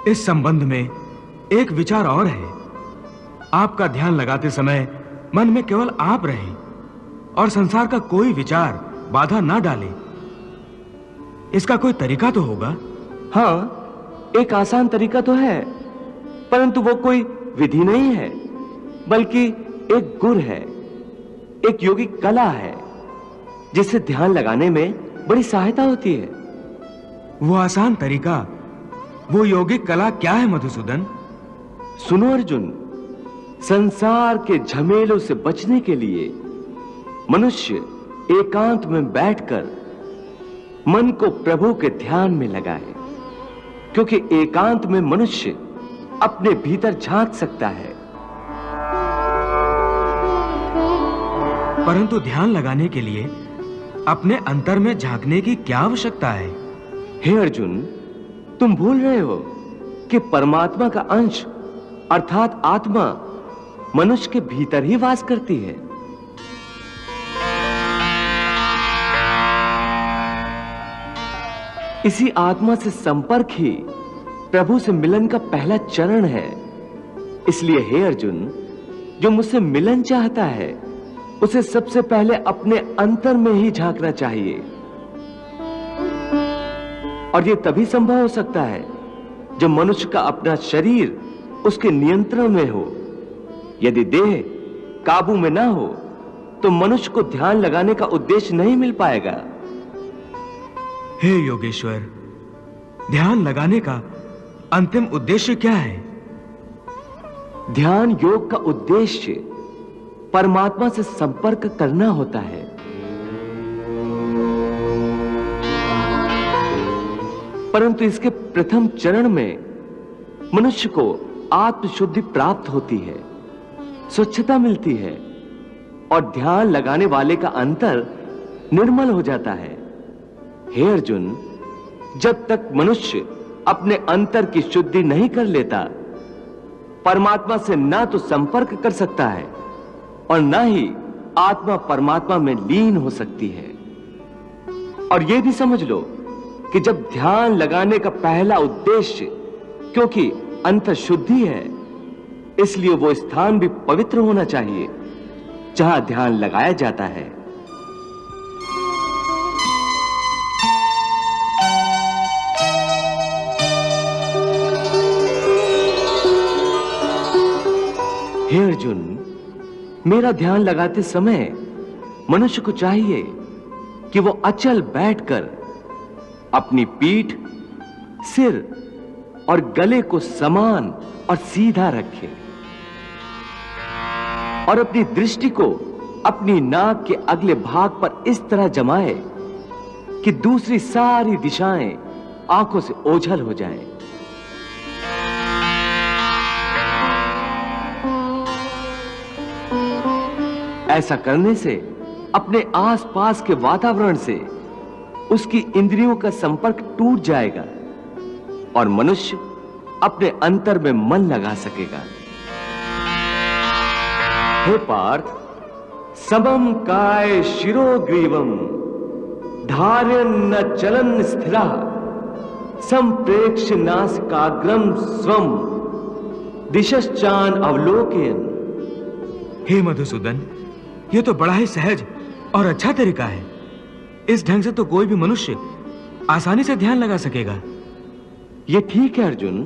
इस संबंध में एक विचार और है। आपका ध्यान लगाते समय मन में केवल आप रहें और संसार का कोई विचार बाधा ना डाले। इसका कोई तरीका तो होगा? हाँ, एक आसान तरीका तो है, परंतु वो कोई विधि नहीं है, बल्कि एक गुर है, एक योगिक कला है, जिससे ध्यान लगाने में बड़ी सहायता होती है। वो आसान तरीका, वो योगिक कला क्या है मधुसूदन? सुनो अर्जुन, संसार के झमेलों से बचने के लिए मनुष्य एकांत में बैठकर मन को प्रभु के ध्यान में लगाए, क्योंकि एकांत में मनुष्य अपने भीतर झांक सकता है। परंतु ध्यान लगाने के लिए अपने अंतर में झांकने की क्या आवश्यकता है? हे अर्जुन, तुम भूल रहे हो कि परमात्मा का अंश अर्थात आत्मा मनुष्य के भीतर ही वास करती है। इसी आत्मा से संपर्क ही प्रभु से मिलन का पहला चरण है। इसलिए हे अर्जुन, जो मुझसे मिलन चाहता है उसे सबसे पहले अपने अंतर में ही झांकना चाहिए। और यह तभी संभव हो सकता है जब मनुष्य का अपना शरीर उसके नियंत्रण में हो। यदि देह काबू में ना हो तो मनुष्य को ध्यान लगाने का उद्देश्य नहीं मिल पाएगा। हे योगेश्वर, ध्यान लगाने का अंतिम उद्देश्य क्या है? ध्यान योग का उद्देश्य परमात्मा से संपर्क करना होता है। परंतु इसके प्रथम चरण में मनुष्य को आत्मशुद्धि प्राप्त होती है, स्वच्छता मिलती है और ध्यान लगाने वाले का अंतर निर्मल हो जाता है। हे अर्जुन, जब तक मनुष्य अपने अंतर की शुद्धि नहीं कर लेता, परमात्मा से ना तो संपर्क कर सकता है और ना ही आत्मा परमात्मा में लीन हो सकती है। और यह भी समझ लो कि जब ध्यान लगाने का पहला उद्देश्य, क्योंकि अंतर शुद्धि है, इसलिए वो स्थान भी पवित्र होना चाहिए जहां ध्यान लगाया जाता है। हे अर्जुन, मेरा ध्यान लगाते समय मनुष्य को चाहिए कि वो अचल बैठकर अपनी पीठ, सिर और गले को समान और सीधा रखे और अपनी दृष्टि को अपनी नाक के अगले भाग पर इस तरह जमाए कि दूसरी सारी दिशाएं आंखों से ओझल हो जाएं। ऐसा करने से अपने आसपास के वातावरण से उसकी इंद्रियों का संपर्क टूट जाएगा और मनुष्य अपने अंतर में मन लगा सकेगा। हे पार्थ, समम काय शिरोग्रीवम धार्यन् न चलन स्थिरा संप्रेक्ष्य नासिकाग्रम स्वम दिशश्चान अवलोकयन्। हे मधुसूदन, यह तो बड़ा ही सहज और अच्छा तरीका है। इस ढंग से तो कोई भी मनुष्य आसानी से ध्यान लगा सकेगा। यह ठीक है अर्जुन,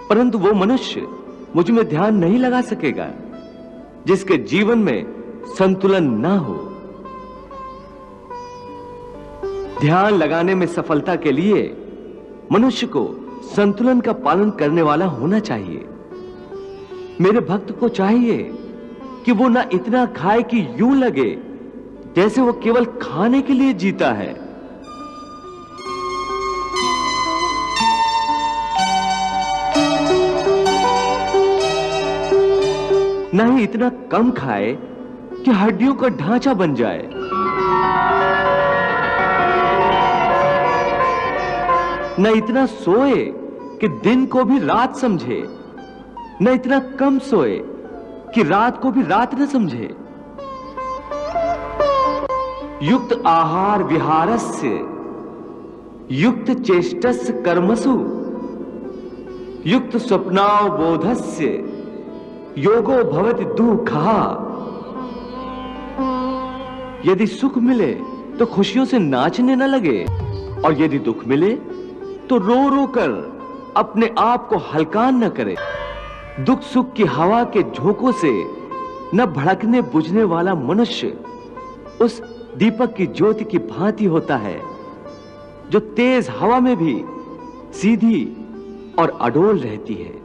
परंतु वो मनुष्य मुझ में ध्यान नहीं लगा सकेगा जिसके जीवन में संतुलन ना हो। ध्यान लगाने में सफलता के लिए मनुष्य को संतुलन का पालन करने वाला होना चाहिए। मेरे भक्त को चाहिए कि वो ना इतना खाए कि यूं लगे जैसे वो केवल खाने के लिए जीता है, ना ही इतना कम खाए कि हड्डियों का ढांचा बन जाए, न इतना सोए कि दिन को भी रात समझे, न इतना कम सोए कि रात को भी रात न समझे। युक्त आहार विहारस्य युक्त चेष्टस्य कर्मसु युक्त स्वप्नावबोधस्य योगो भवति दुःखः। यदि सुख मिले तो खुशियों से नाचने न लगे, और यदि दुख मिले तो रो रो कर अपने आप को हलकान न करे। दुख सुख की हवा के झोंकों से न भड़कने बुझने वाला मनुष्य उस दीपक की ज्योति की भांति होता है जो तेज हवा में भी सीधी और अडोल रहती है।